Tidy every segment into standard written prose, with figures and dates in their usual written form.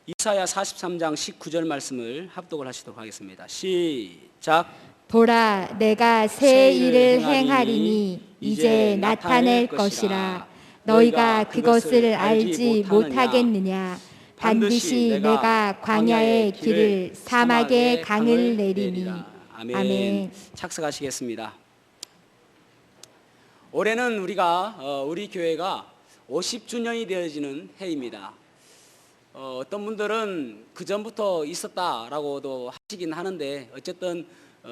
이사야 43장 19절 말씀을 합독을 하시도록 하겠습니다. 시작. 보라, 내가 새 일을 행하리니 이제 나타낼 것이라. 너희가 그것을 알지 못하겠느냐. 반드시 내가 광야의 길을 사막의 강을 내리니. 아멘. 착석하시겠습니다. 올해는 우리 교회가 50주년이 되어지는 해입니다. 어떤 분들은 그 전부터 있었다라고도 하시긴 하는데, 어쨌든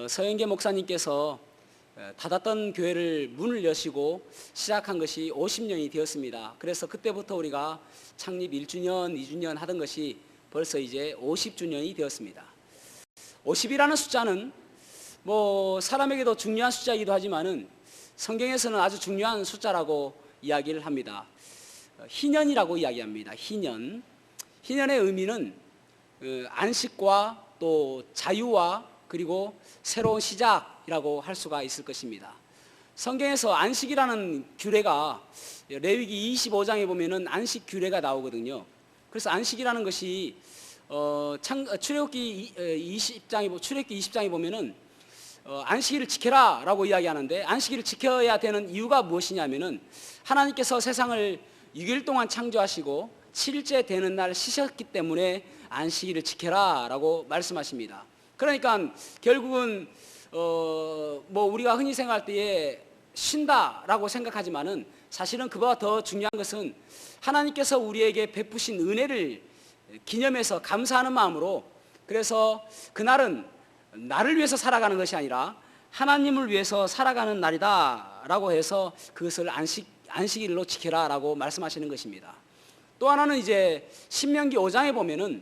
서영계 목사님께서 닫았던 교회를 문을 여시고 시작한 것이 50년이 되었습니다. 그래서 그때부터 우리가 창립 1주년, 2주년 하던 것이 벌써 이제 50주년이 되었습니다. 50이라는 숫자는 사람에게도 중요한 숫자이기도 하지만은 성경에서는 아주 중요한 숫자라고 이야기를 합니다. 희년이라고 이야기합니다. 희년의 의미는 안식과 또 자유와 그리고 새로운 시작이라고 할 수가 있을 것입니다. 성경에서 안식이라는 규례가 레위기 25장에 보면은 안식 규례가 나오거든요. 그래서 안식이라는 것이 출애굽기 20장에 보면은 안식일을 지켜라라고 이야기하는데, 안식일을 지켜야 되는 이유가 무엇이냐면은 하나님께서 세상을 6일 동안 창조하시고 7일째 되는 날 쉬셨기 때문에 안식일을 지켜라라고 말씀하십니다. 그러니까 결국은 우리가 흔히 생각할 때에 쉰다라고 생각하지만은 사실은 그보다 더 중요한 것은 하나님께서 우리에게 베푸신 은혜를 기념해서 감사하는 마음으로, 그래서 그날은 나를 위해서 살아가는 것이 아니라 하나님을 위해서 살아가는 날이다라고 해서 그것을 안식일로 지켜라라고 말씀하시는 것입니다. 또 하나는 이제 신명기 5장에 보면은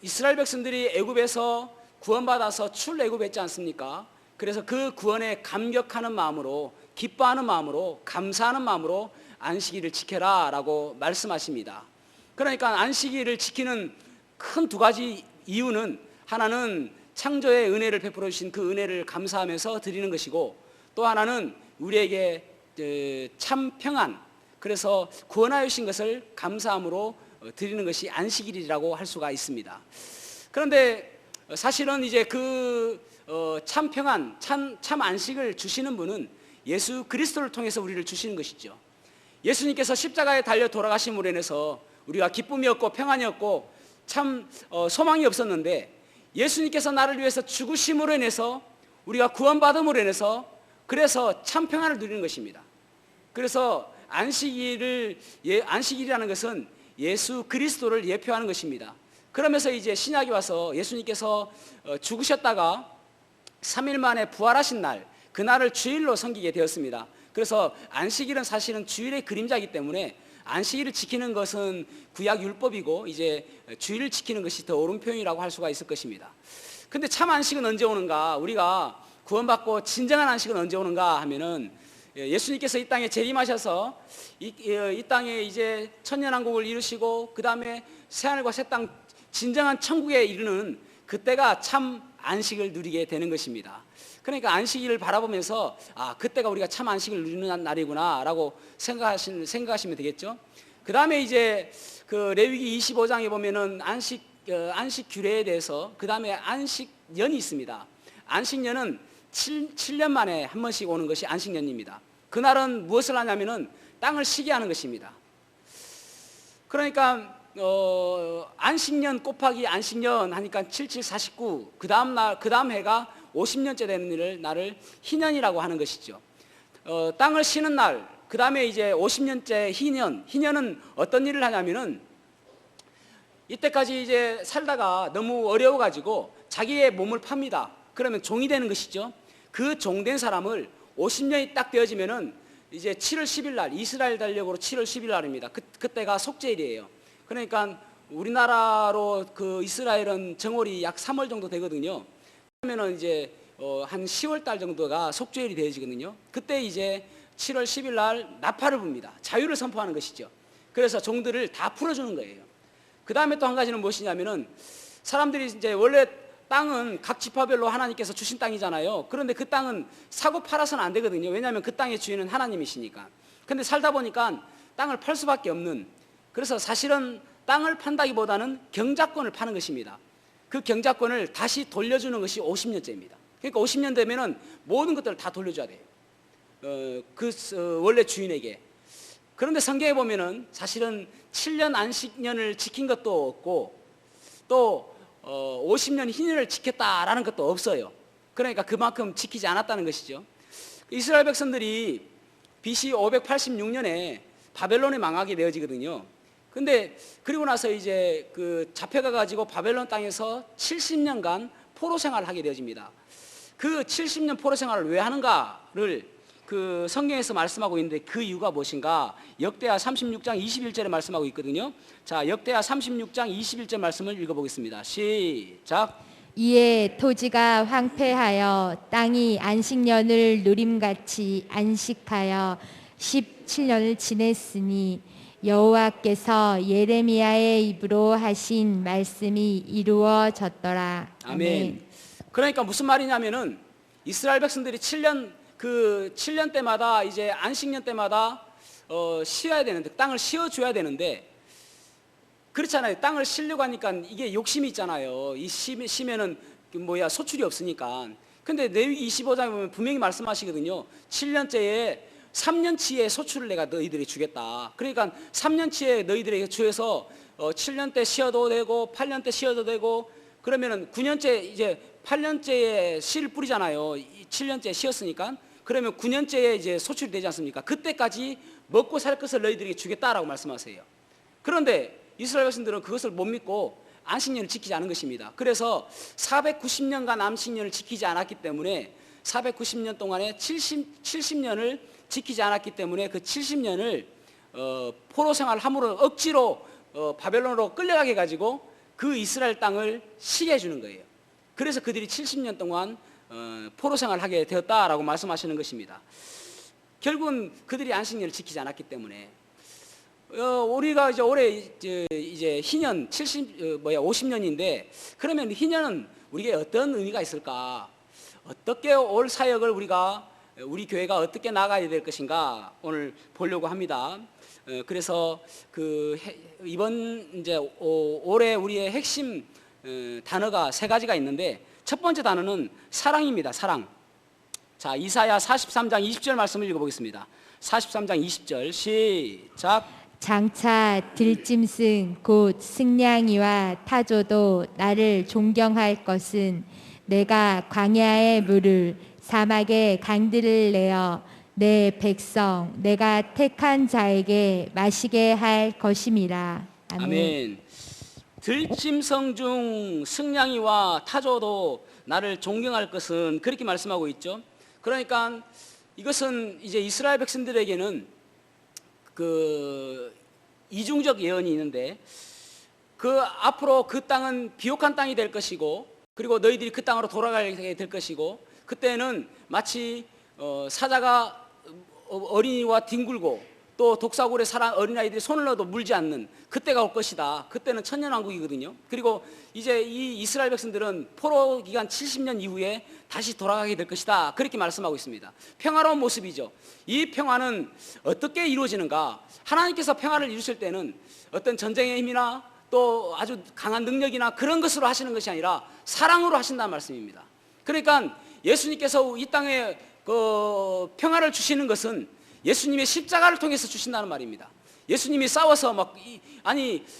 이스라엘 백성들이 애굽에서 구원받아서 출애굽했지 않습니까? 그래서 그 구원에 감격하는 마음으로, 기뻐하는 마음으로, 감사하는 마음으로 안식일을 지켜라라고 말씀하십니다. 그러니까 안식일을 지키는 큰 두 가지 이유는, 하나는 창조의 은혜를 베풀어 주신 그 은혜를 감사하면서 드리는 것이고, 또 하나는 우리에게 참 평안, 그래서 구원하여 주신 것을 감사함으로 드리는 것이 안식일이라고 할 수가 있습니다. 그런데 사실은 이제 참 평안, 참 안식을 주시는 분은 예수 그리스도를 통해서 우리를 주시는 것이죠. 예수님께서 십자가에 달려 돌아가심으로 인해서 우리가 기쁨이 없고 평안이 없고 참 소망이 없었는데, 예수님께서 나를 위해서 죽으심으로 인해서 우리가 구원받음으로 인해서 그래서 참 평안을 누리는 것입니다. 그래서 안식일이라는 것은 예수 그리스도를 예표하는 것입니다. 그러면서 이제 신약이 와서 예수님께서 죽으셨다가 3일 만에 부활하신 날, 그날을 주일로 섬기게 되었습니다. 그래서 안식일은 사실은 주일의 그림자이기 때문에 안식일을 지키는 것은 구약 율법이고, 이제 주일을 지키는 것이 더 옳은 표현이라고 할 수가 있을 것입니다. 근데 참 안식은 언제 오는가? 우리가 구원받고 진정한 안식은 언제 오는가 하면은, 예수님께서 이 땅에 재림하셔서 이 땅에 이제 천년왕국을 이루시고 그 다음에 새하늘과 새 땅, 진정한 천국에 이르는 그때가 참 안식을 누리게 되는 것입니다. 그러니까 안식일을 바라보면서 그때가 우리가 참 안식을 누리는 날이구나 라고 생각하시면 되겠죠. 그 다음에 이제 그 레위기 25장에 보면은 안식 규례에 대해서, 그 다음에 안식년이 있습니다. 안식년은 7년 만에 한 번씩 오는 것이 안식년입니다. 그날은 무엇을 하냐면은 땅을 쉬게 하는 것입니다. 그러니까 안식년 곱하기 안식년 하니까 7749, 그 다음 해가 50년째 되는 날을 희년이라고 하는 것이죠. 땅을 쉬는 날, 그 다음에 이제 50년째 희년은 어떤 일을 하냐면은, 이때까지 이제 살다가 너무 어려워가지고 자기의 몸을 팝니다. 그러면 종이 되는 것이죠. 그 종된 사람을 50년이 딱 되어지면은 이제 7월 10일 날, 이스라엘 달력으로 7월 10일 날입니다. 그때가 속죄일이에요. 그러니까 우리나라로 그 이스라엘은 정월이 약 3월 정도 되거든요. 그러면은 이제 한 10월 달 정도가 속죄일이 되어지거든요. 그때 이제 7월 10일 날 나팔을 붑니다. 자유를 선포하는 것이죠. 그래서 종들을 다 풀어주는 거예요. 그 다음에 또 한 가지는 무엇이냐면은, 사람들이 이제 원래 땅은 각 지파별로 하나님께서 주신 땅이잖아요. 그런데 그 땅은 사고 팔아서는 안 되거든요. 왜냐하면 그 땅의 주인은 하나님이시니까. 근데 살다 보니까 땅을 팔 수밖에 없는, 그래서 사실은 땅을 판다기보다는 경작권을 파는 것입니다. 그 경작권을 다시 돌려주는 것이 50년째입니다. 그러니까 50년 되면은 모든 것들을 다 돌려줘야 돼요. 원래 주인에게. 그런데 성경에 보면은 사실은 7년 안식년을 지킨 것도 없고 또 50년 희년을 지켰다라는 것도 없어요. 그러니까 그만큼 지키지 않았다는 것이죠. 이스라엘 백성들이 BC 586년에 바벨론에 망하게 되어지거든요. 근데 그리고 나서 이제 그 잡혀가 가지고 바벨론 땅에서 70년간 포로 생활을 하게 되어집니다. 그 70년 포로 생활을 왜 하는가를 그 성경에서 말씀하고 있는데 그 이유가 무엇인가? 역대하 36장 21절에 말씀하고 있거든요. 자, 역대하 36장 21절 말씀을 읽어보겠습니다. 시작. 이에 토지가 황폐하여 땅이 안식년을 누림같이 안식하여 17년을 지냈으니 여호와께서 예레미야의 입으로 하신 말씀이 이루어졌더라. 아멘. 그러니까 무슨 말이냐면은 이스라엘 백성들이 7년 때마다 이제 안식년 때마다 쉬어야 되는데 땅을 쉬어줘야 되는데 그렇잖아요. 땅을 쉬려고 하니까 이게 욕심이 있잖아요. 이 쉬면은 소출이 없으니까. 근데 레위기 25장에 보면 분명히 말씀하시거든요. 7년째에 3년치의 소출을 내가 너희들에게 주겠다. 그러니까 3년치에 너희들에게 주어서 7년 때 쉬어도 되고 8년 때 쉬어도 되고 그러면은 9년째 이제 8년째에 씨를 뿌리잖아요. 7년째 쉬었으니까. 그러면 9년째에 이제 소출이 되지 않습니까? 그때까지 먹고 살 것을 너희들에게 주겠다라고 말씀하세요. 그런데 이스라엘 백성들은 그것을 못 믿고 안식년을 지키지 않은 것입니다. 그래서 490년간 안식년을 지키지 않았기 때문에 490년 동안에 70년을 지키지 않았기 때문에 그 70년을 포로 생활을 함으로 억지로 바벨론으로 끌려가게 가지고 그 이스라엘 땅을 쉬게 해주는 거예요. 그래서 그들이 70년 동안 포로 생활을 하게 되었다라고 말씀하시는 것입니다. 결국은 그들이 안식년을 지키지 않았기 때문에 우리가 이제 올해 이제 희년 50년인데 그러면 희년은 우리에게 어떤 의미가 있을까? 어떻게 올 사역을 우리 교회가 어떻게 나가야 될 것인가 오늘 보려고 합니다. 그래서 이번 이제 올해 우리의 핵심 단어가 세 가지가 있는데 첫 번째 단어는 사랑입니다. 사랑. 자, 이사야 43장 20절 말씀을 읽어보겠습니다. 43장 20절 시작. 장차 들짐승 곧 승냥이와 타조도 나를 존경할 것은 내가 광야의 물을 사막의 강들을 내어 내 백성 내가 택한 자에게 마시게 할 것임이라. 아멘. 아멘. 들짐승 중 승냥이와 타조도 나를 존경할 것은 그렇게 말씀하고 있죠. 그러니까 이것은 이제 이스라엘 백성들에게는 그 이중적 예언이 있는데 그 앞으로 그 땅은 비옥한 땅이 될 것이고 그리고 너희들이 그 땅으로 돌아가게 될 것이고 그때는 마치 사자가 어린이와 뒹굴고 또 독사굴에 어린아이들이 손을 넣어도 물지 않는 그때가 올 것이다. 그때는 천년왕국이거든요. 그리고 이제 이 이스라엘 백성들은 포로 기간 70년 이후에 다시 돌아가게 될 것이다. 그렇게 말씀하고 있습니다. 평화로운 모습이죠. 이 평화는 어떻게 이루어지는가? 하나님께서 평화를 이루실 때는 어떤 전쟁의 힘이나 또 아주 강한 능력이나 그런 것으로 하시는 것이 아니라 사랑으로 하신다는 말씀입니다. 그러니까 예수님께서 이 땅에 평화를 주시는 것은 예수님의 십자가를 통해서 주신다는 말입니다. 예수님이 싸워서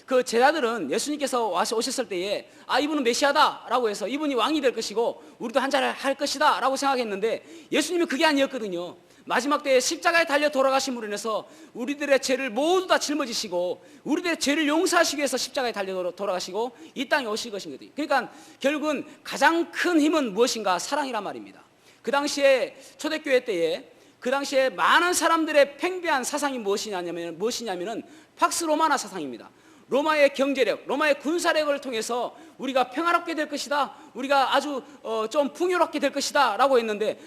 그 제자들은 예수님께서 오셨을 때에 이분은 메시아다라고 해서 이분이 왕이 될 것이고 우리도 한 자를 할 것이다라고 생각했는데 예수님은 그게 아니었거든요. 마지막 때에 십자가에 달려 돌아가심으로 인해서 우리들의 죄를 모두 다 짊어지시고 우리들의 죄를 용서하시기 위해서 십자가에 달려 돌아가시고 이 땅에 오실 것이거든요. 그러니까 결국은 가장 큰 힘은 무엇인가? 사랑이란 말입니다. 그 당시에 초대교회 때에 그 당시에 많은 사람들의 팽배한 사상이 무엇이냐면은 팍스 로마나 사상입니다. 로마의 경제력, 로마의 군사력을 통해서 우리가 평화롭게 될 것이다. 우리가 아주 좀 풍요롭게 될 것이다 라고 했는데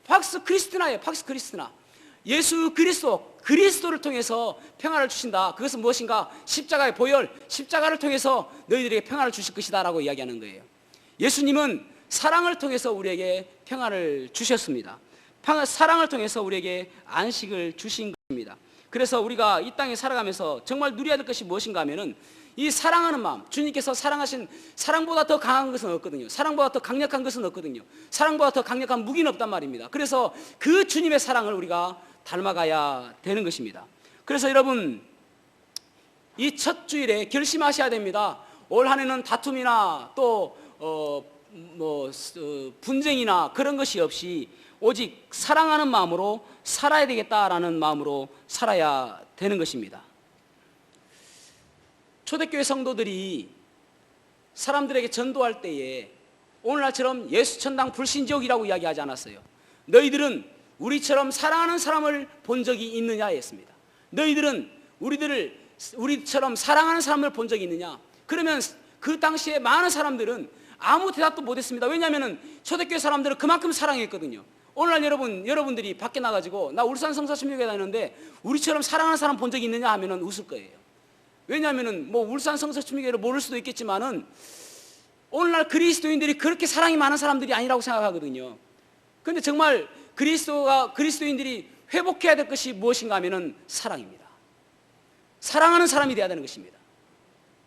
팍스 크리스티나예요. 팍스 크리스티나. 예수 그리스도를 통해서 평화를 주신다. 그것은 무엇인가? 십자가의 보혈, 십자가를 통해서 너희들에게 평화를 주실 것이다 라고 이야기하는 거예요. 예수님은 사랑을 통해서 우리에게 평화를 주셨습니다. 사랑을 통해서 우리에게 안식을 주신 것입니다. 그래서 우리가 이 땅에 살아가면서 정말 누려야 될 것이 무엇인가 하면은 이 사랑하는 마음, 주님께서 사랑하신 사랑보다 더 강한 것은 없거든요. 사랑보다 더 강력한 것은 없거든요. 사랑보다 더 강력한 무기는 없단 말입니다. 그래서 그 주님의 사랑을 우리가 닮아가야 되는 것입니다. 그래서 여러분, 이 첫 주일에 결심하셔야 됩니다. 올 한 해는 다툼이나 또 분쟁이나 그런 것이 없이 오직 사랑하는 마음으로 살아야 되겠다라는 마음으로 살아야 되는 것입니다. 초대교회 성도들이 사람들에게 전도할 때에 오늘날처럼 예수천당 불신지옥이라고 이야기하지 않았어요. 너희들은 우리처럼 사랑하는 사람을 본 적이 있느냐 했습니다. 너희들은 우리처럼 사랑하는 사람을 본 적이 있느냐? 그러면 그 당시에 많은 사람들은 아무 대답도 못했습니다. 왜냐하면 초대교회 사람들은 그만큼 사랑했거든요. 오늘날 여러분들이 밖에 나가지고 나 울산 성사천명교회 다니는데 우리처럼 사랑하는 사람 본 적이 있느냐 하면은 웃을 거예요. 왜냐하면은 울산 성사천명교회를 모를 수도 있겠지만은 오늘날 그리스도인들이 그렇게 사랑이 많은 사람들이 아니라고 생각하거든요. 그런데 정말 그리스도인들이 회복해야 될 것이 무엇인가 하면은 사랑입니다. 사랑하는 사람이 되어야 되는 것입니다.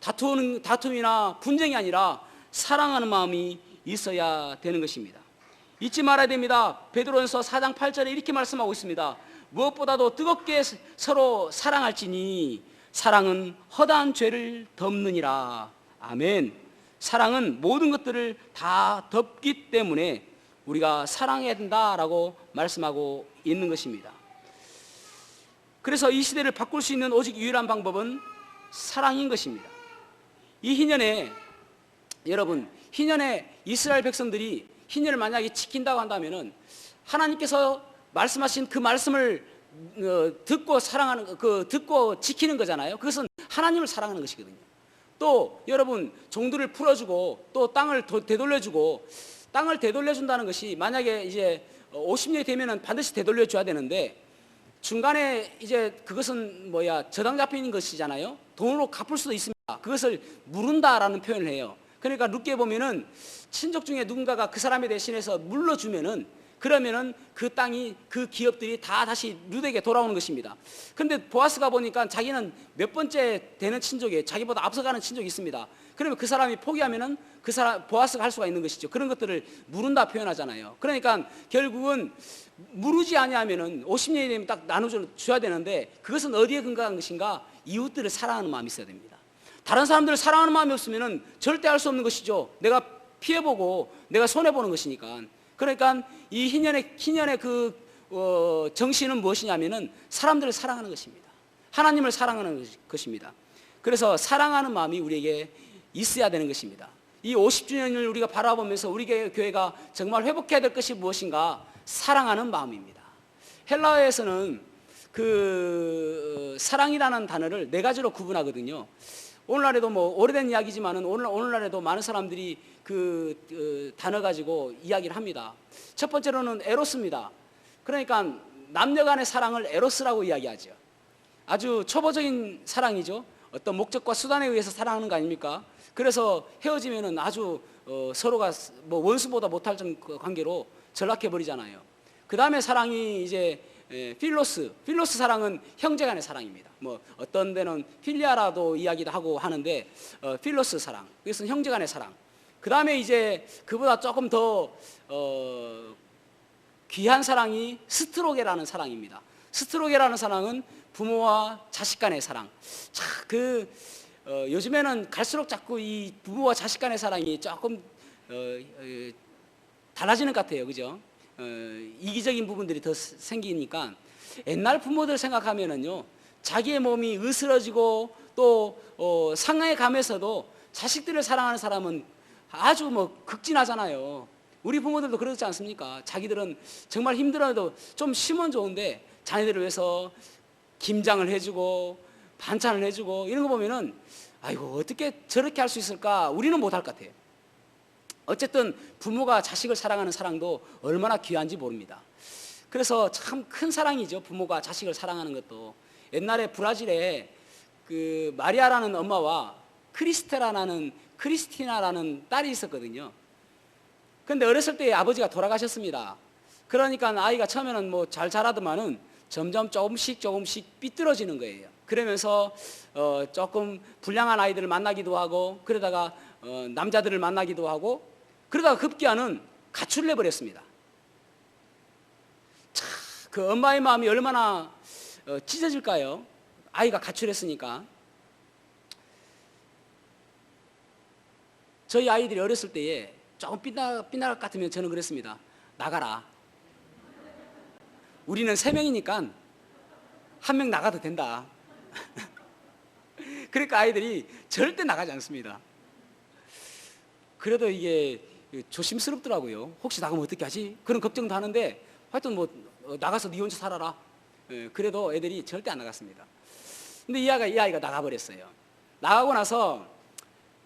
다툼이나 분쟁이 아니라 사랑하는 마음이 있어야 되는 것입니다. 잊지 말아야 됩니다. 베드로전서 4장 8절에 이렇게 말씀하고 있습니다. 무엇보다도 뜨겁게 서로 사랑할지니 사랑은 허다한 죄를 덮느니라. 아멘. 사랑은 모든 것들을 다 덮기 때문에 우리가 사랑해야 된다라고 말씀하고 있는 것입니다. 그래서 이 시대를 바꿀 수 있는 오직 유일한 방법은 사랑인 것입니다. 이 희년에 여러분, 희년에 이스라엘 백성들이 희년을 만약에 지킨다고 한다면은 하나님께서 말씀하신 그 말씀을 듣고 지키는 거잖아요. 그것은 하나님을 사랑하는 것이거든요. 또 여러분, 종들을 풀어주고 또 땅을 되돌려주고, 땅을 되돌려준다는 것이 만약에 이제 50년이 되면은 반드시 되돌려줘야 되는데 중간에 이제 그것은 저당 잡히는 것이잖아요. 돈으로 갚을 수도 있습니다. 그것을 물은다라는 표현을 해요. 그러니까 룻기에 보면은 친족 중에 누군가가 그 사람에 대신해서 물러주면은 그러면은 그 땅이, 그 기업들이 다 다시 룻에게 돌아오는 것입니다. 그런데 보아스가 보니까 자기는 몇 번째 되는 친족이에요. 자기보다 앞서가는 친족이 있습니다. 그러면 그 사람이 포기하면은 보아스가 할 수가 있는 것이죠. 그런 것들을 물은다 표현하잖아요. 그러니까 결국은 무르지 아니하면은 50년이 되면 딱 나눠줘야 되는데 그것은 어디에 근거한 것인가? 이웃들을 사랑하는 마음이 있어야 됩니다. 다른 사람들을 사랑하는 마음이 없으면은 절대 할 수 없는 것이죠. 내가 피해보고 내가 손해보는 것이니까. 그러니까 이 희년의 정신은 무엇이냐면은 사람들을 사랑하는 것입니다. 하나님을 사랑하는 것입니다. 그래서 사랑하는 마음이 우리에게 있어야 되는 것입니다. 이 50주년을 우리가 바라보면서 우리 교회가 정말 회복해야 될 것이 무엇인가? 사랑하는 마음입니다. 헬라어에서는 사랑이라는 단어를 네 가지로 구분하거든요. 오늘날에도 오래된 이야기지만은 오늘날에도 많은 사람들이 그 단어 가지고 이야기를 합니다. 첫 번째로는 에로스입니다. 그러니까 남녀 간의 사랑을 에로스라고 이야기하죠. 아주 초보적인 사랑이죠. 어떤 목적과 수단에 의해서 사랑하는 거 아닙니까? 그래서 헤어지면은 아주 서로가 원수보다 못할 관계로 전락해 버리잖아요. 그 다음에 사랑이 이제 필로스 사랑은 형제 간의 사랑입니다. 어떤 데는 필리아라도 이야기도 하고 하는데 필로스 사랑, 이것은 형제 간의 사랑. 그 다음에 이제 그보다 조금 더 귀한 사랑이 스트로게라는 사랑입니다. 스트로게라는 사랑은 부모와 자식 간의 사랑. 요즘에는 갈수록 자꾸 이 부모와 자식 간의 사랑이 조금 달라지는 것 같아요. 그죠? 이기적인 부분들이 더 생기니까 옛날 부모들 생각하면은요, 자기의 몸이 으스러지고 또 상하에 가면서도 자식들을 사랑하는 사람은 아주 극진하잖아요. 우리 부모들도 그렇지 않습니까? 자기들은 정말 힘들어도 좀 쉬면 좋은데 자녀들을 위해서 김장을 해주고 반찬을 해주고 이런 거 보면은 아이고 어떻게 저렇게 할 수 있을까? 우리는 못할 것 같아요. 어쨌든 부모가 자식을 사랑하는 사랑도 얼마나 귀한지 모릅니다. 그래서 참 큰 사랑이죠. 부모가 자식을 사랑하는 것도. 옛날에 브라질에 그 마리아라는 엄마와 크리스티나라는 딸이 있었거든요. 그런데 어렸을 때 아버지가 돌아가셨습니다. 그러니까 아이가 처음에는 잘 자라더만은 점점 조금씩 삐뚤어지는 거예요. 그러면서 조금 불량한 아이들을 만나기도 하고 그러다가 남자들을 만나기도 하고 그러다가 급기야는 가출을 해버렸습니다. 참, 그 엄마의 마음이 얼마나 찢어질까요? 아이가 가출했으니까. 저희 아이들이 어렸을 때에 조금 삐날 같으면 저는 그랬습니다. 나가라. 우리는 3명이니까 1명 나가도 된다. 그러니까 아이들이 절대 나가지 않습니다. 그래도 이게 조심스럽더라고요. 혹시 나가면 어떻게 하지? 그런 걱정도 하는데 하여튼 뭐 나가서 네 혼자 살아라. 그래도 애들이 절대 안 나갔습니다. 근데 이 아이가 나가버렸어요. 나가고 나서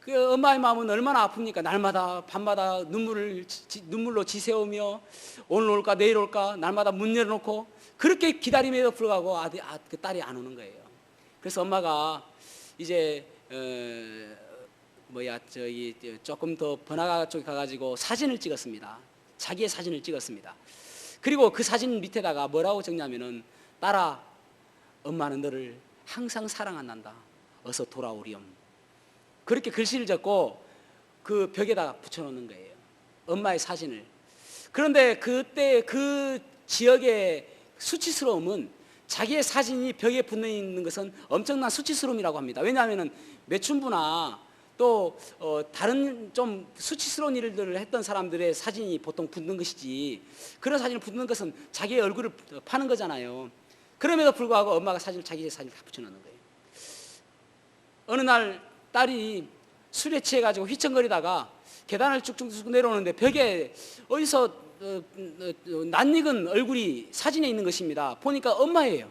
그 엄마의 마음은 얼마나 아픕니까? 날마다 밤마다 눈물로 지새우며 오늘 올까 내일 올까 날마다 문 열어놓고 그렇게 기다림에도 불구하고 그 딸이 안 오는 거예요. 그래서 엄마가 이제 저기 조금 더 번화가 쪽에 가가지고 사진을 찍었습니다. 자기의 사진을 찍었습니다. 그리고 그 사진 밑에다가 뭐라고 적냐면은 딸아, 엄마는 너를 항상 사랑한단다. 어서 돌아오렴. 그렇게 글씨를 적고 그 벽에다가 붙여놓는 거예요. 엄마의 사진을. 그런데 그때 그 지역의 수치스러움은 자기의 사진이 벽에 붙어 있는 것은 엄청난 수치스러움이라고 합니다. 왜냐하면 매춘부나 또 다른 좀 수치스러운 일들을 했던 사람들의 사진이 보통 붙는 것이지 그런 사진을 붙는 것은 자기의 얼굴을 파는 거잖아요. 그럼에도 불구하고 엄마가 자기의 사진을 다 붙여놓는 거예요. 어느 날 딸이 술에 취해가지고 휘청거리다가 계단을 쭉쭉쭉 내려오는데 벽에 어디서 낯익은 얼굴이 사진에 있는 것입니다. 보니까 엄마예요.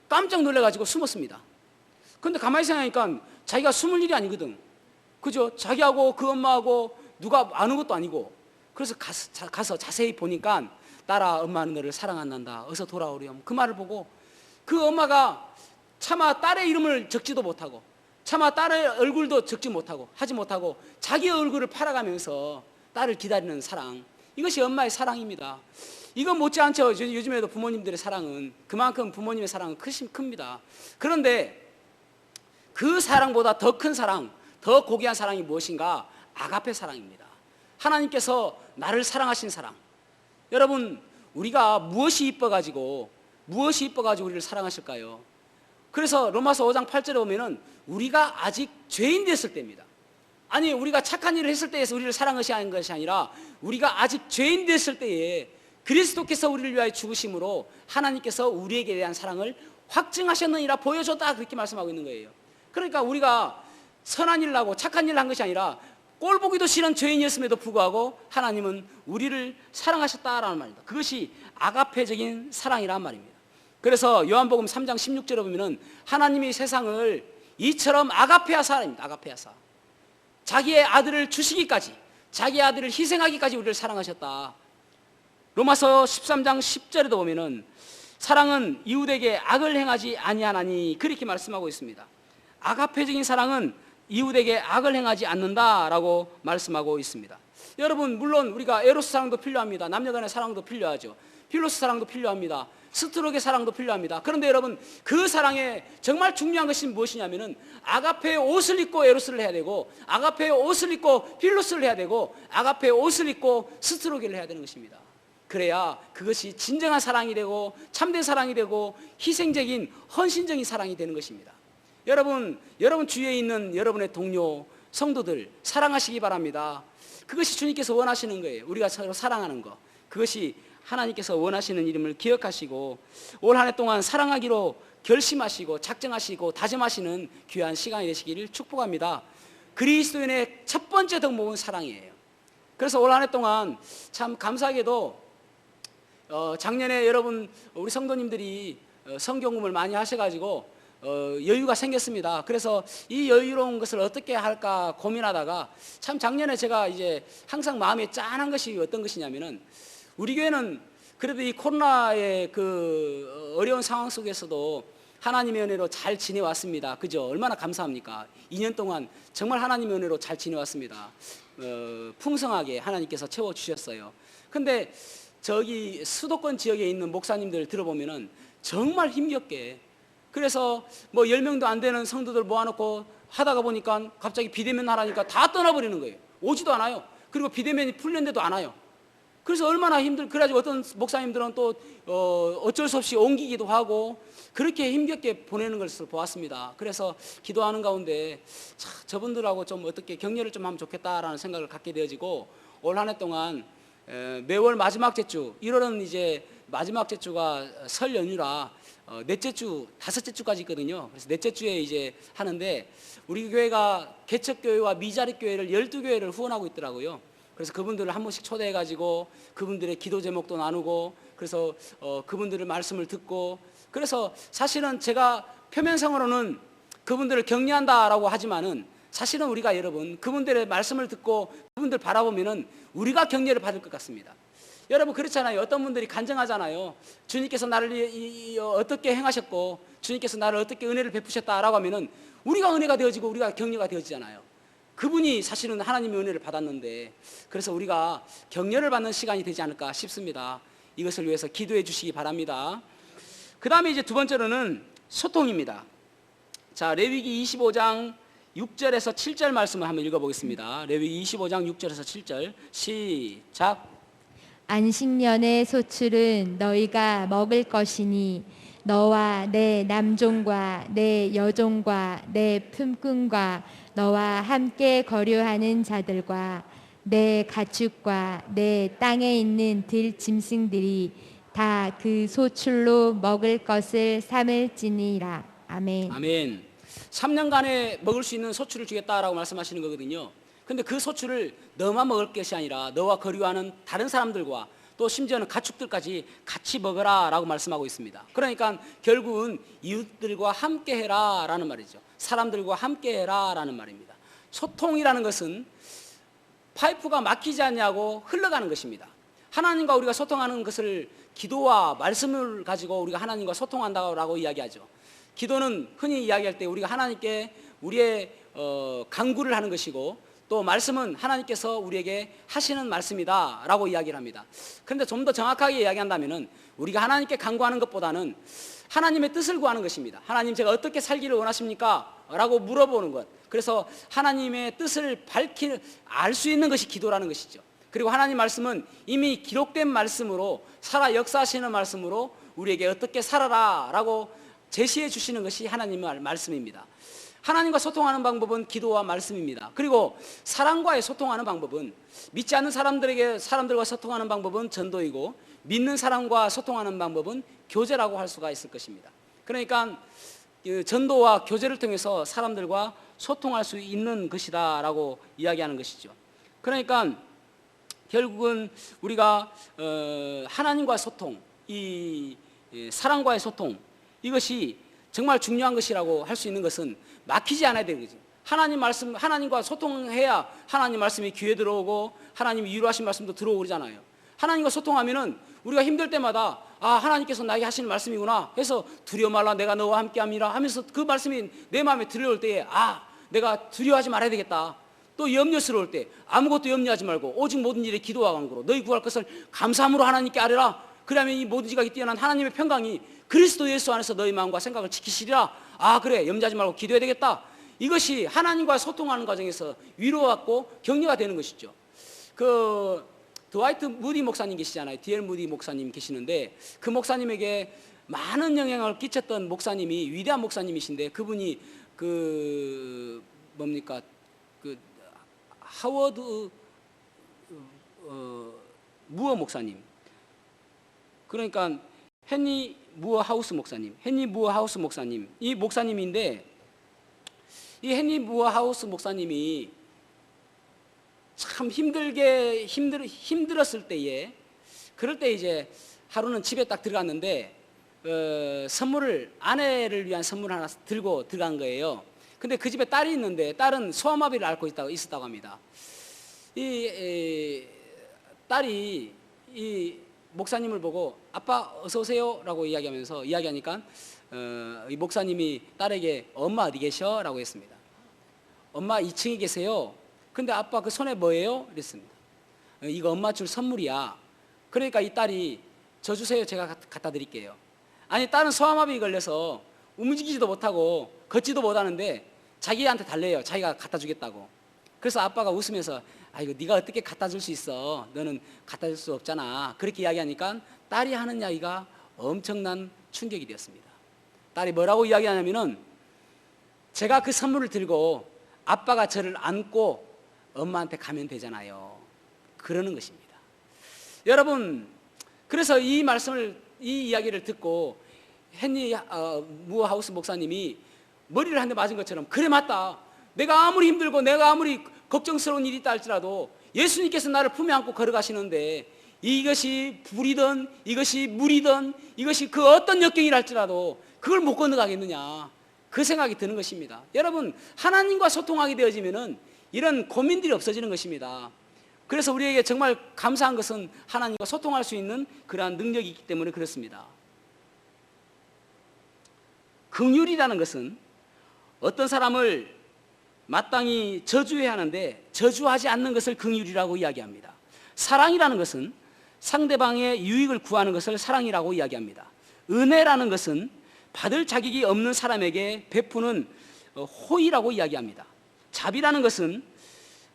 깜짝 놀라가지고 숨었습니다. 그런데 가만히 생각하니까 자기가 숨을 일이 아니거든. 그죠? 자기하고 그 엄마하고 누가 아는 것도 아니고. 그래서 가서 자세히 보니까 딸아, 엄마는 너를 사랑한단다. 어서 돌아오렴. 그 말을 보고 그 엄마가 차마 딸의 이름을 적지도 못하고 차마 딸의 얼굴도 적지 못하고 하지 못하고 자기 얼굴을 팔아가면서 딸을 기다리는 사랑, 이것이 엄마의 사랑입니다. 이건 못지않죠. 요즘에도 부모님들의 사랑은 그만큼 부모님의 사랑은 큽니다. 그런데 그 사랑보다 더 큰 사랑, 더 고귀한 사랑이 무엇인가? 아가페 사랑입니다. 하나님께서 나를 사랑하신 사랑. 여러분, 우리가 무엇이 이뻐가지고 우리를 사랑하실까요? 그래서 로마서 5장 8절에 보면은 우리가 아직 죄인 됐을 때입니다. 아니, 우리가 착한 일을 했을 때에서 우리를 사랑하시는 것이 아니라 우리가 아직 죄인 됐을 때에 그리스도께서 우리를 위하여 죽으심으로 하나님께서 우리에게 대한 사랑을 확증하셨느니라 보여줬다, 그렇게 말씀하고 있는 거예요. 그러니까 우리가 선한 일을 하고 착한 일을 한 것이 아니라 꼴보기도 싫은 죄인이었음에도 불구하고 하나님은 우리를 사랑하셨다라는 말입니다. 그것이 아가페적인 사랑이란 말입니다. 그래서 요한복음 3장 16절에 보면은 하나님이 세상을 이처럼 아가페하사입니다. 아가페하사. 자기의 아들을 주시기까지, 자기의 아들을 희생하기까지 우리를 사랑하셨다. 로마서 13장 10절에도 보면은 사랑은 이웃에게 악을 행하지 아니하나니, 그렇게 말씀하고 있습니다. 아가페적인 사랑은 이웃에게 악을 행하지 않는다라고 말씀하고 있습니다. 여러분, 물론 우리가 에로스 사랑도 필요합니다. 남녀간의 사랑도 필요하죠. 필로스 사랑도 필요합니다. 스트로게 사랑도 필요합니다. 그런데 여러분, 그 사랑에 정말 중요한 것이 무엇이냐면은 아가페의 옷을 입고 에로스를 해야 되고, 아가페의 옷을 입고 필로스를 해야 되고, 아가페의 옷을 입고 스트로게를 해야 되는 것입니다. 그래야 그것이 진정한 사랑이 되고 참된 사랑이 되고 희생적인 헌신적인 사랑이 되는 것입니다. 여러분 주위에 있는 여러분의 동료 성도들 사랑하시기 바랍니다. 그것이 주님께서 원하시는 거예요. 우리가 서로 사랑하는 거, 그것이 하나님께서 원하시는 이름을 기억하시고 올 한 해 동안 사랑하기로 결심하시고 작정하시고 다짐하시는 귀한 시간이 되시기를 축복합니다. 그리스도인의 첫 번째 덕목은 사랑이에요. 그래서 올 한 해 동안 참 감사하게도 작년에 여러분 우리 성도님들이 성경음을 많이 하셔가지고 여유가 생겼습니다. 그래서 이 여유로운 것을 어떻게 할까 고민하다가 참 작년에 제가 이제 항상 마음에 짠한 것이 어떤 것이냐면은, 우리 교회는 그래도 이 코로나의 그 어려운 상황 속에서도 하나님의 은혜로 잘 지내왔습니다. 그죠? 얼마나 감사합니까? 2년 동안 정말 하나님의 은혜로 잘 지내왔습니다. 풍성하게 하나님께서 채워주셨어요. 근데 저기 수도권 지역에 있는 목사님들 들어보면은 정말 힘겹게 그래서 뭐 10명도 안 되는 성도들 모아놓고 하다가 보니까 갑자기 비대면 하라니까 다 떠나버리는 거예요. 오지도 않아요. 그리고 비대면이 풀렸는데도 안 와요. 그래서 얼마나 그래가지고 어떤 목사님들은 또 어쩔 수 없이 옮기기도 하고 그렇게 힘겹게 보내는 것을 보았습니다. 그래서 기도하는 가운데 저분들하고 좀 어떻게 격려를 좀 하면 좋겠다라는 생각을 갖게 되어지고 올 한 해 동안 매월 마지막 제주 1월은 이제 마지막 제주가 설 연휴라 넷째 주, 다섯째 주까지 있거든요. 그래서 넷째 주에 이제 하는데 우리 교회가 개척교회와 미자립 교회를 12교회를 후원하고 있더라고요. 그래서 그분들을 한 번씩 초대해가지고 그분들의 기도 제목도 나누고 그래서 그분들의 말씀을 듣고 그래서 사실은 제가 표면상으로는 그분들을 격려한다라고 하지만은 사실은 우리가 여러분 그분들의 말씀을 듣고 그분들 바라보면은 우리가 격려를 받을 것 같습니다. 여러분 그렇잖아요. 어떤 분들이 간증하잖아요. 주님께서 나를 어떻게 행하셨고 주님께서 나를 어떻게 은혜를 베푸셨다라고 하면은 우리가 은혜가 되어지고 우리가 격려가 되어지잖아요. 그분이 사실은 하나님의 은혜를 받았는데 그래서 우리가 격려를 받는 시간이 되지 않을까 싶습니다. 이것을 위해서 기도해 주시기 바랍니다. 그 다음에 이제 두 번째로는 소통입니다. 자, 레위기 25장 6절에서 7절 말씀을 한번 읽어보겠습니다. 레위기 25장 6절에서 7절 시작. 안식년의 소출은 너희가 먹을 것이니 너와 내 남종과 내 여종과 내 품꾼과 너와 함께 거류하는 자들과 내 가축과 내 땅에 있는 들짐승들이 다 그 소출로 먹을 것을 삼을지니라. 아멘. 아멘. 3년간에 먹을 수 있는 소출을 주겠다라고 말씀하시는 거거든요. 근데 그 소출을 너만 먹을 것이 아니라 너와 거류하는 다른 사람들과 또 심지어는 가축들까지 같이 먹어라 라고 말씀하고 있습니다. 그러니까 결국은 이웃들과 함께 해라 라는 말이죠. 사람들과 함께 해라 라는 말입니다. 소통이라는 것은 파이프가 막히지 않냐고 흘러가는 것입니다. 하나님과 우리가 소통하는 것을 기도와 말씀을 가지고 우리가 하나님과 소통한다고 이야기하죠. 기도는 흔히 이야기할 때 우리가 하나님께 우리의 간구를 하는 것이고 또 말씀은 하나님께서 우리에게 하시는 말씀이다 라고 이야기를 합니다. 그런데 좀 더 정확하게 이야기한다면 우리가 하나님께 간구하는 것보다는 하나님의 뜻을 구하는 것입니다. 하나님 제가 어떻게 살기를 원하십니까? 라고 물어보는 것. 그래서 하나님의 뜻을 알 수 있는 것이 기도라는 것이죠. 그리고 하나님 말씀은 이미 기록된 말씀으로 살아 역사하시는 말씀으로 우리에게 어떻게 살아라 라고 제시해 주시는 것이 하나님의 말씀입니다. 하나님과 소통하는 방법은 기도와 말씀입니다. 그리고 사람과의 소통하는 방법은 믿지 않는 사람들과 소통하는 방법은 전도이고 믿는 사람과 소통하는 방법은 교제라고 할 수가 있을 것입니다. 그러니까 전도와 교제를 통해서 사람들과 소통할 수 있는 것이다 라고 이야기하는 것이죠. 그러니까 결국은 우리가 하나님과 소통, 이 사람과의 소통 이것이 정말 중요한 것이라고 할 수 있는 것은 막히지 않아야 되는 거죠. 하나님과 소통해야 하나님 말씀이 귀에 들어오고 하나님이 위로하신 말씀도 들어오고 그러잖아요. 하나님과 소통하면은 우리가 힘들 때마다 하나님께서 나에게 하시는 말씀이구나 해서 두려워 말라 내가 너와 함께함이라 하면서 그 말씀이 내 마음에 들려올 때에 내가 두려워하지 말아야 되겠다. 또 염려스러울 때 아무것도 염려하지 말고 오직 모든 일에 기도와 간구로 너희 구할 것을 감사함으로 하나님께 아뢰라. 그러면 이 모든 지각이 뛰어난 하나님의 평강이 그리스도 예수 안에서 너희 마음과 생각을 지키시리라. 그래 염려하지 말고 기도해야 되겠다. 이것이 하나님과 소통하는 과정에서 위로받고 격려가 되는 것이죠. 드와이트 무디 목사님 계시잖아요. D.L. 무디 목사님 계시는데 그 목사님에게 많은 영향을 끼쳤던 목사님이 위대한 목사님이신데 그분이 하워드 무어 목사님, 그러니까 헨리 무어 하우스 목사님, 이 목사님인데 이 헨리 무어 하우스 목사님이 참 힘들었을 때에 그럴 때 이제 하루는 집에 딱 들어갔는데 아내를 위한 선물을 하나 들고 들어간 거예요. 근데 그 집에 딸이 있는데 딸은 소아마비를 앓고 있었다고 합니다. 이 딸이 이 목사님을 보고 아빠 어서 오세요 라고 이야기하니까 이 목사님이 딸에게 엄마 어디 계셔? 라고 했습니다. 엄마 2층에 계세요. 근데 아빠 그 손에 뭐예요? 그랬습니다. 이거 엄마 줄 선물이야. 그러니까 이 딸이 저 주세요. 제가 갖다 드릴게요. 아니 딸은 소아마비 걸려서 움직이지도 못하고 걷지도 못하는데 자기한테 달래요. 자기가 갖다 주겠다고. 그래서 아빠가 웃으면서 이거 네가 어떻게 갖다 줄 수 있어? 너는 갖다 줄 수 없잖아. 그렇게 이야기하니까 딸이 하는 이야기가 엄청난 충격이 되었습니다. 딸이 뭐라고 이야기하냐면은 제가 그 선물을 들고 아빠가 저를 안고 엄마한테 가면 되잖아요. 그러는 것입니다. 여러분, 그래서 이 이야기를 듣고 헨리 무하우스 목사님이 머리를 한 대 맞은 것처럼, 그래 맞다. 내가 아무리 힘들고 내가 아무리 걱정스러운 일이 있다 할지라도 예수님께서 나를 품에 안고 걸어가시는데 이것이 불이든 이것이 물이든 이것이 그 어떤 역경이라 할지라도 그걸 못 건너가겠느냐, 그 생각이 드는 것입니다. 여러분, 하나님과 소통하게 되어지면은 이런 고민들이 없어지는 것입니다. 그래서 우리에게 정말 감사한 것은 하나님과 소통할 수 있는 그러한 능력이 있기 때문에 그렇습니다. 긍휼이라는 것은 어떤 사람을 마땅히 저주해야 하는데 저주하지 않는 것을 긍휼이라고 이야기합니다. 사랑이라는 것은 상대방의 유익을 구하는 것을 사랑이라고 이야기합니다. 은혜라는 것은 받을 자격이 없는 사람에게 베푸는 호의라고 이야기합니다. 자비라는 것은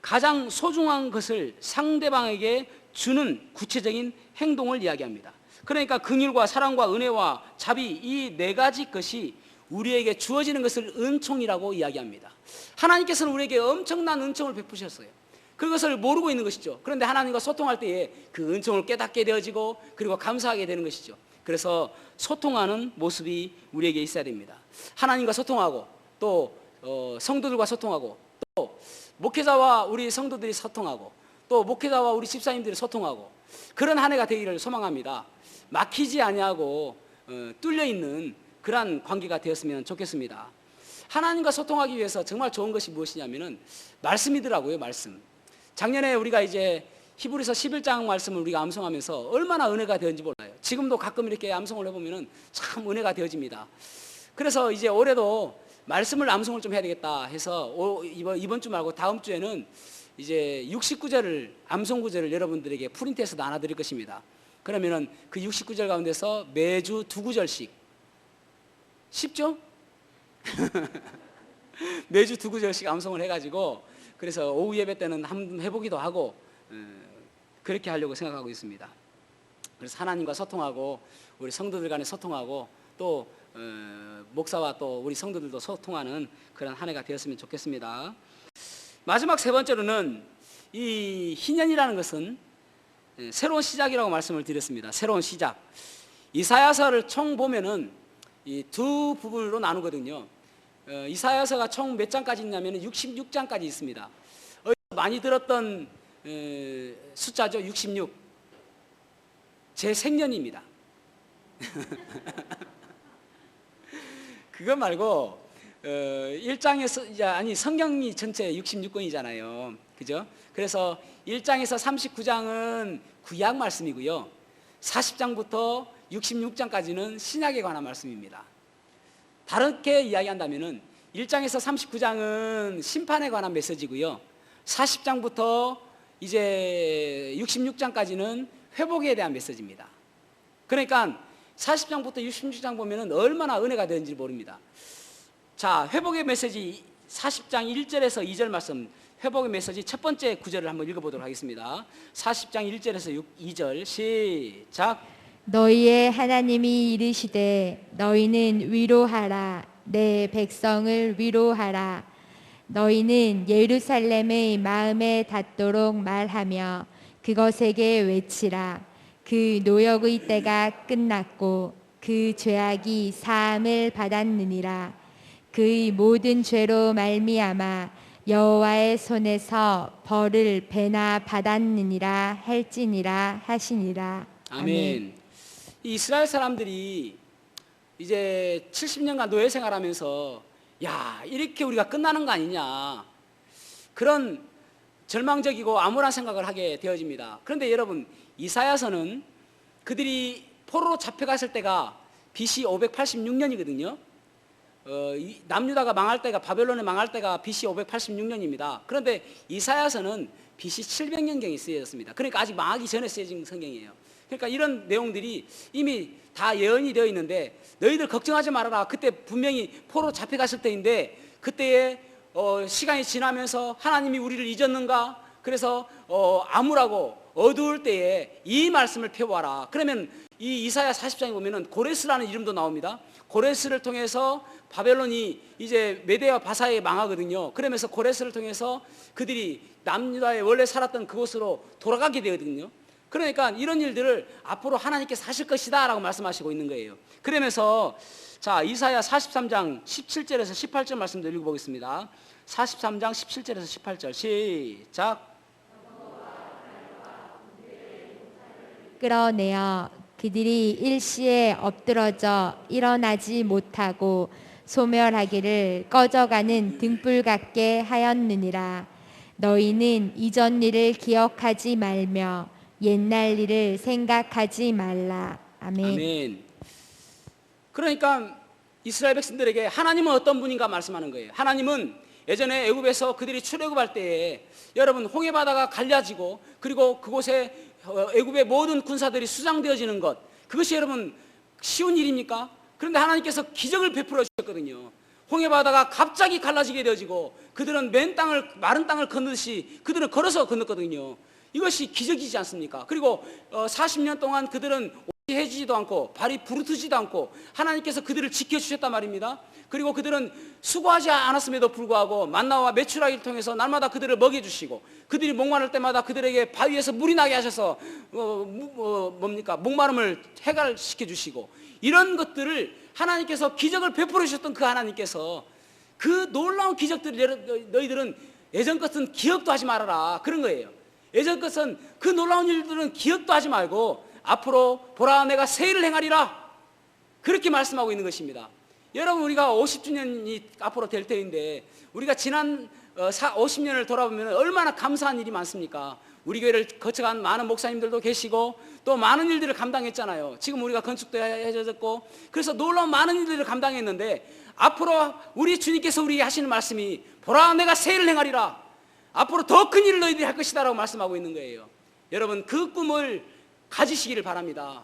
가장 소중한 것을 상대방에게 주는 구체적인 행동을 이야기합니다. 그러니까 긍휼과 사랑과 은혜와 자비, 이 네 가지 것이 우리에게 주어지는 것을 은총이라고 이야기합니다. 하나님께서는 우리에게 엄청난 은총을 베푸셨어요. 그것을 모르고 있는 것이죠. 그런데 하나님과 소통할 때에 그 은총을 깨닫게 되어지고 그리고 감사하게 되는 것이죠. 그래서 소통하는 모습이 우리에게 있어야 됩니다. 하나님과 소통하고 또 성도들과 소통하고 또 목회자와 우리 성도들이 소통하고 또 목회자와 우리 집사님들이 소통하고 그런 한 해가 되기를 소망합니다. 막히지 아니하고 뚫려 있는 그러한 관계가 되었으면 좋겠습니다. 하나님과 소통하기 위해서 정말 좋은 것이 무엇이냐면은 말씀이더라고요. 말씀. 작년에 우리가 이제 히브리서 11장 말씀을 우리가 암송하면서 얼마나 은혜가 되었는지 몰라요. 지금도 가끔 이렇게 암송을 해보면은 참 은혜가 되어집니다. 그래서 이제 올해도 말씀을 암송을 좀 해야 되겠다 해서 이번 주 말고 다음 주에는 이제 69절을 암송 구절을 여러분들에게 프린트해서 나눠드릴 것입니다. 그러면은 그 69절 가운데서 매주 2구절씩, 쉽죠? 매주 2구절씩 암송을 해가지고 그래서 오후 예배 때는 한번 해보기도 하고 그렇게 하려고 생각하고 있습니다. 그래서 하나님과 소통하고 우리 성도들 간에 소통하고 또 목사와 또 우리 성도들도 소통하는 그런 한 해가 되었으면 좋겠습니다. 마지막 세 번째로는 이 희년이라는 것은 새로운 시작이라고 말씀을 드렸습니다. 새로운 시작. 이사야서를 총 보면은 이 두 부분으로 나누거든요. 이사야서가 총 몇 장까지 있냐면 66장까지 있습니다. 많이 들었던 숫자죠. 66. 제 생년입니다. 그거 말고 1장에서 아니 성경이 전체 66권이잖아요. 그죠? 그래서 1장에서 39장은 구약 말씀이고요. 40장부터 66장까지는 신약에 관한 말씀입니다. 다르게 이야기한다면은 1장에서 39장은 심판에 관한 메시지고요. 40장부터 이제 66장까지는 회복에 대한 메시지입니다. 그러니까 40장부터 66장 보면은 얼마나 은혜가 되는지 모릅니다. 자, 회복의 메시지 40장 1절에서 2절 말씀, 회복의 메시지 첫 번째 구절을 한번 읽어보도록 하겠습니다. 40장 1절에서 2절 시작. 너희의 하나님이 이르시되 너희는 위로하라, 내 백성을 위로하라. 너희는 예루살렘의 마음에 닿도록 말하며 그것에게 외치라. 그 노역의 때가 끝났고 그 죄악이 사함을 받았느니라. 그의 모든 죄로 말미암아 여호와의 손에서 벌을 배나 받았느니라 할지니라 하시니라. 아멘. 이스라엘 사람들이 이제 70년간 노예 생활하면서 야, 이렇게 우리가 끝나는 거 아니냐, 그런 절망적이고 암울한 생각을 하게 되어집니다. 그런데 여러분, 이사야서는 그들이 포로로 잡혀갔을 때가 BC 586년이거든요. 남유다가 망할 때가, 바벨론에 망할 때가 BC 586년입니다. 그런데 이사야서는 BC 700년경에 쓰여졌습니다. 그러니까 아직 망하기 전에 쓰여진 성경이에요. 그러니까 이런 내용들이 이미 다 예언이 되어 있는데 너희들 걱정하지 말아라. 그때 분명히 포로 잡혀갔을 때인데 그때에 시간이 지나면서 하나님이 우리를 잊었는가? 그래서 암울하고 어두울 때에 이 말씀을 펴보아라. 그러면 이 이사야 40장에 보면은 고레스라는 이름도 나옵니다. 고레스를 통해서 바벨론이 이제 메대와 바사에 망하거든요. 그러면서 고레스를 통해서 그들이 남유다에 원래 살았던 그곳으로 돌아가게 되거든요. 그러니까 이런 일들을 앞으로 하나님께서 하실 것이다 라고 말씀하시고 있는 거예요. 그러면서 자, 이사야 43장 17절에서 18절 말씀도 읽어보겠습니다. 43장 17절에서 18절 시작. 끌어내어 그들이 일시에 엎드러져 일어나지 못하고 소멸하기를 꺼져가는 등불 같게 하였느니라. 너희는 이전 일을 기억하지 말며 옛날 일을 생각하지 말라. 아멘. 아멘. 그러니까 이스라엘 백성들에게 하나님은 어떤 분인가 말씀하는 거예요. 하나님은 예전에 애굽에서 그들이 출애굽할 때에 여러분 홍해 바다가 갈라지고 그리고 그곳에 애굽의 모든 군사들이 수장되어지는 것, 그것이 여러분 쉬운 일입니까? 그런데 하나님께서 기적을 베풀어 주셨거든요. 홍해 바다가 갑자기 갈라지게 되어지고 그들은 마른 땅을 건너듯이 그들은 걸어서 건넜거든요. 이것이 기적이지 않습니까? 그리고 40년 동안 그들은 옷이 해지지도 않고 발이 부르트지도 않고 하나님께서 그들을 지켜주셨단 말입니다. 그리고 그들은 수고하지 않았음에도 불구하고 만나와 메추라기를 통해서 날마다 그들을 먹여주시고 그들이 목마를 때마다 그들에게 바위에서 물이 나게 하셔서 목마름을 해결시켜 주시고 이런 것들을 하나님께서 기적을 베풀어 주셨던 그 하나님께서 그 놀라운 기적들을 너희들은 예전 것은 기억도 하지 말아라 그런 거예요. 예전 것은 그 놀라운 일들은 기억도 하지 말고 앞으로 보라 내가 새 일을 행하리라 그렇게 말씀하고 있는 것입니다. 여러분 우리가 50주년이 앞으로 될 때인데 우리가 지난 50년을 돌아보면 얼마나 감사한 일이 많습니까? 우리 교회를 거쳐간 많은 목사님들도 계시고 또 많은 일들을 감당했잖아요. 지금 우리가 건축도 해졌고 그래서 놀라운 많은 일들을 감당했는데 앞으로 우리 주님께서 우리에게 하시는 말씀이 보라 내가 새 일을 행하리라 앞으로 더 큰 일을 너희들이 할 것이다 라고 말씀하고 있는 거예요. 여러분 그 꿈을 가지시기를 바랍니다.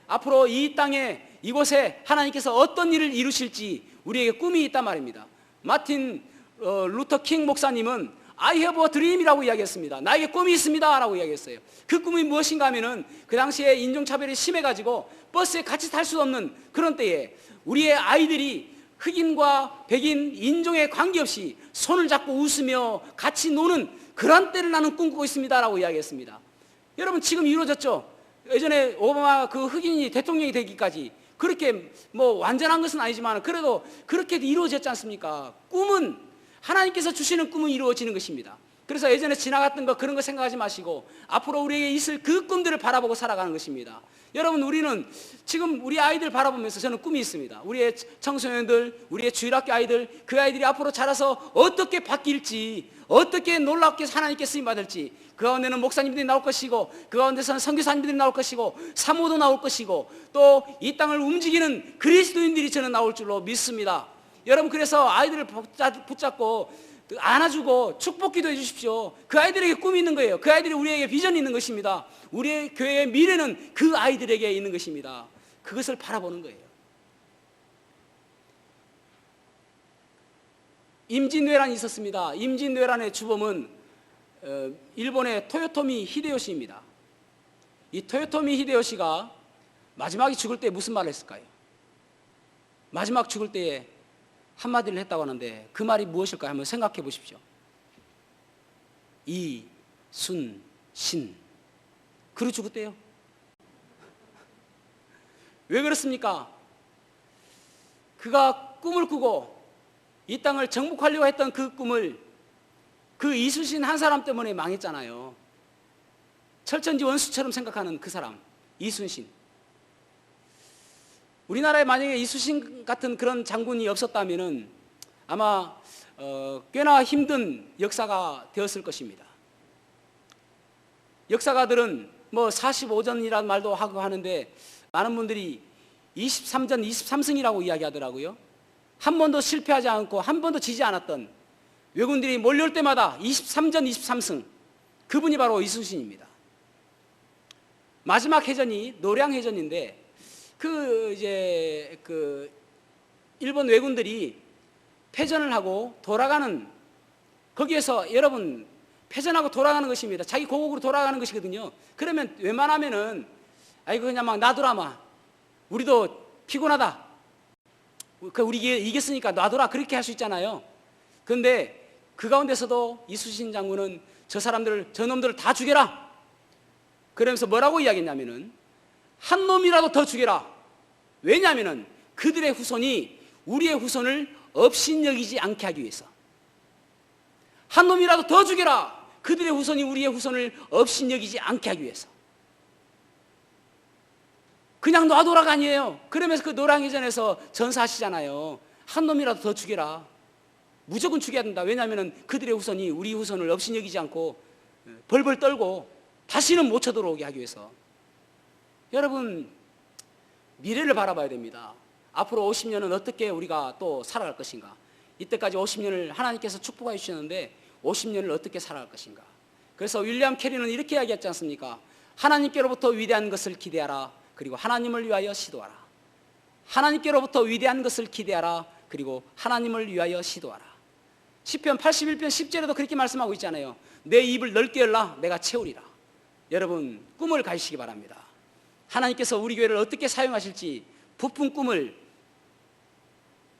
앞으로 이 땅에 이곳에 하나님께서 어떤 일을 이루실지 우리에게 꿈이 있단 말입니다. 마틴 루터 킹 목사님은 I have a dream이라고 이야기했습니다. 나에게 꿈이 있습니다 라고 이야기했어요. 그 꿈이 무엇인가 하면은 그 당시에 인종차별이 심해가지고 버스에 같이 탈 수 없는 그런 때에 우리의 아이들이 흑인과 백인 인종에 관계없이 손을 잡고 웃으며 같이 노는 그런 때를 나는 꿈꾸고 있습니다 라고 이야기했습니다. 여러분 지금 이루어졌죠? 예전에 오바마 그 흑인이 대통령이 되기까지 그렇게 뭐 완전한 것은 아니지만 그래도 그렇게 이루어졌지 않습니까? 꿈은 하나님께서 주시는 꿈은 이루어지는 것입니다. 그래서 예전에 지나갔던 거 그런 거 생각하지 마시고 앞으로 우리에게 있을 그 꿈들을 바라보고 살아가는 것입니다. 여러분 우리는 지금 우리 아이들 바라보면서 저는 꿈이 있습니다. 우리의 청소년들, 우리의 주일학교 아이들, 그 아이들이 앞으로 자라서 어떻게 바뀔지, 어떻게 놀랍게 하나님께 쓰임받을지, 그 가운데는 목사님들이 나올 것이고 그 가운데서는 선교사님들이 나올 것이고 사모도 나올 것이고 또 이 땅을 움직이는 그리스도인들이 저는 나올 줄로 믿습니다. 여러분 그래서 아이들을 붙잡고 안아주고 축복기도 해주십시오. 그 아이들에게 꿈이 있는 거예요. 그 아이들이 우리에게 비전이 있는 것입니다. 우리의 교회의 미래는 그 아이들에게 있는 것입니다. 그것을 바라보는 거예요. 임진왜란이 있었습니다. 임진왜란의 주범은 일본의 토요토미 히데요시입니다. 이 토요토미 히데요시가 마지막에 죽을 때 무슨 말을 했을까요? 마지막 죽을 때에 한마디를 했다고 하는데 그 말이 무엇일까요? 한번 생각해 보십시오. 이순신. 그로 죽었대요. 왜 그렇습니까? 그가 꿈을 꾸고 이 땅을 정복하려고 했던 그 꿈을 그 이순신 한 사람 때문에 망했잖아요. 철천지 원수처럼 생각하는 그 사람 이순신. 우리나라에 만약에 이순신 같은 그런 장군이 없었다면 아마 꽤나 힘든 역사가 되었을 것입니다. 역사가들은 뭐 45전이라는 말도 하고 하는데 많은 분들이 23전 23승이라고 이야기하더라고요. 한 번도 실패하지 않고 한 번도 지지 않았던 왜군들이 몰려올 때마다 23전 23승 그분이 바로 이순신입니다. 마지막 해전이 노량해전인데 그 일본 왜군들이 패전을 하고 돌아가는, 거기에서 여러분 패전하고 돌아가는 것입니다. 자기 고국으로 돌아가는 것이거든요. 그러면 웬만하면은 아이고 그냥 막 놔두라, 막 우리도 피곤하다, 우리 이겼으니까 놔두라, 그렇게 할 수 있잖아요. 그런데 그 가운데서도 이순신 장군은 저 놈들을 다 죽여라, 그러면서 뭐라고 이야기했냐면은 한 놈이라도 더 죽여라. 왜냐하면은 그들의 후손이 우리의 후손을 업신여기지 않게 하기 위해서. 한 놈이라도 더 죽여라. 그들의 후손이 우리의 후손을 업신여기지 않게 하기 위해서. 그냥 놔둬라가 아니에요. 그러면서 그 노량해전에서 전사하시잖아요. 한 놈이라도 더 죽여라. 무조건 죽여야 된다. 왜냐하면 그들의 후손이 우리 후손을 업신여기지 않고 벌벌 떨고 다시는 못 쳐들어오게 하기 위해서. 여러분, 미래를 바라봐야 됩니다. 앞으로 50년은 어떻게 우리가 또 살아갈 것인가. 이때까지 50년을 하나님께서 축복해 주셨는데 50년을 어떻게 살아갈 것인가. 그래서 윌리엄 캐리는 이렇게 이야기했지 않습니까? 하나님께로부터 위대한 것을 기대하라. 그리고 하나님을 위하여 시도하라. 하나님께로부터 위대한 것을 기대하라. 그리고 하나님을 위하여 시도하라. 시편 81편 10절에도 그렇게 말씀하고 있잖아요. 내 입을 넓게 열라, 내가 채우리라. 여러분, 꿈을 가지시기 바랍니다. 하나님께서 우리 교회를 어떻게 사용하실지 부푼 꿈을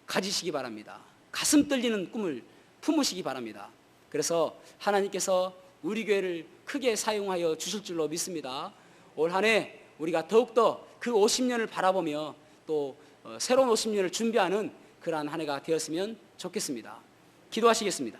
가지시기 바랍니다. 가슴 떨리는 꿈을 품으시기 바랍니다. 그래서 하나님께서 우리 교회를 크게 사용하여 주실 줄로 믿습니다. 올 한 해 우리가 더욱더 그 50년을 바라보며 또 새로운 50년을 준비하는 그러한 한 해가 되었으면 좋겠습니다. 기도하시겠습니다.